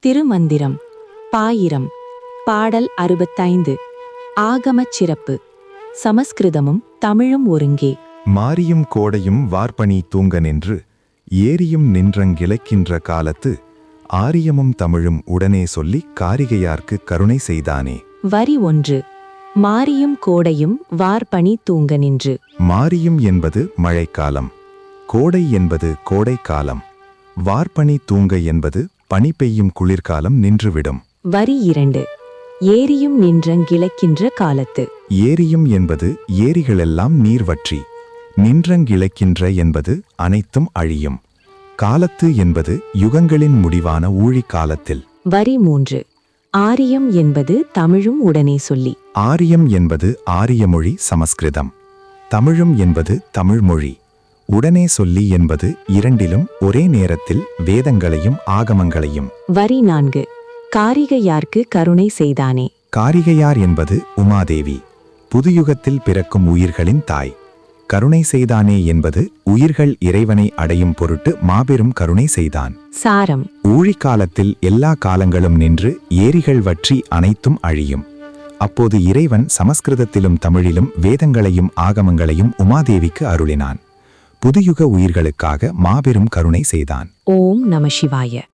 திருமந்திரம் பாயிரம் பாடல் 65 ஆகமச் சிறப்பு சமஸ்கிருதமும் தமிழும் ஒருங்கே. மாரியும் கோடையும் வார்பணி தூங்க நின்று ஏரியும் நின்றங்கிளைக்கின்ற காலத்து ஆரியமும் தமிழும் உடனே சொல்லி காரிகையார்க்கு கருணை செய்தானே. வரி 1. மாரியும் கோடையும் வார்பணி தூங்க நின்று. மாரியும் என்பது மழைக்காலம், கோடை என்பது கோடைக்காலம், வார்பணி தூங்க என்பது பனி பெய்யும் குளிர்காலம் நின்றுவிடும். வரி 2. ஏரியும் நின்றங்கிளைக்கின்ற காலத்து. ஏரியும் என்பது ஏரிகளெல்லாம் நீர் வற்றி, நின்றங்கிளைக்கின்ற என்பது அனைத்தும் அழியும், காலத்து என்பது யுகங்களின் முடிவான ஊழி காலத்தில். வரி 3. ஆரியம் என்பது தமிழும் உடனே சொல்லி. ஆரியம் என்பது ஆரிய மொழி சமஸ்கிருதம், தமிழும் என்பது தமிழ்மொழி. உடனே சொல்லி என்பது இரண்டிலும் ஒரே நேரத்தில் வேதங்களையும் ஆகமங்களையும். வரி 4. காரிகையார்க்கு கருணை செய்தானே. காரிகையார் என்பது உமாதேவி, புதுயுகத்தில் பிறக்கும் உயிர்களின் தாய். கருணை செய்தானே என்பது உயிர்கள் இறைவனை அடையும் பொருட்டு மாபெரும் கருணை செய்தான். சாரம். ஊழிக்காலத்தில் எல்லா காலங்களும் நின்று ஏரிகள் வற்றி அனைத்தும் அழியும். அப்போது இறைவன் சமஸ்கிருதத்திலும் தமிழிலும் வேதங்களையும் ஆகமங்களையும் உமாதேவிக்கு அருளினான். புதுயுக உயிர்களுக்காக மாபெரும் கருணை செய்தான். ஓம் நம சிவாய.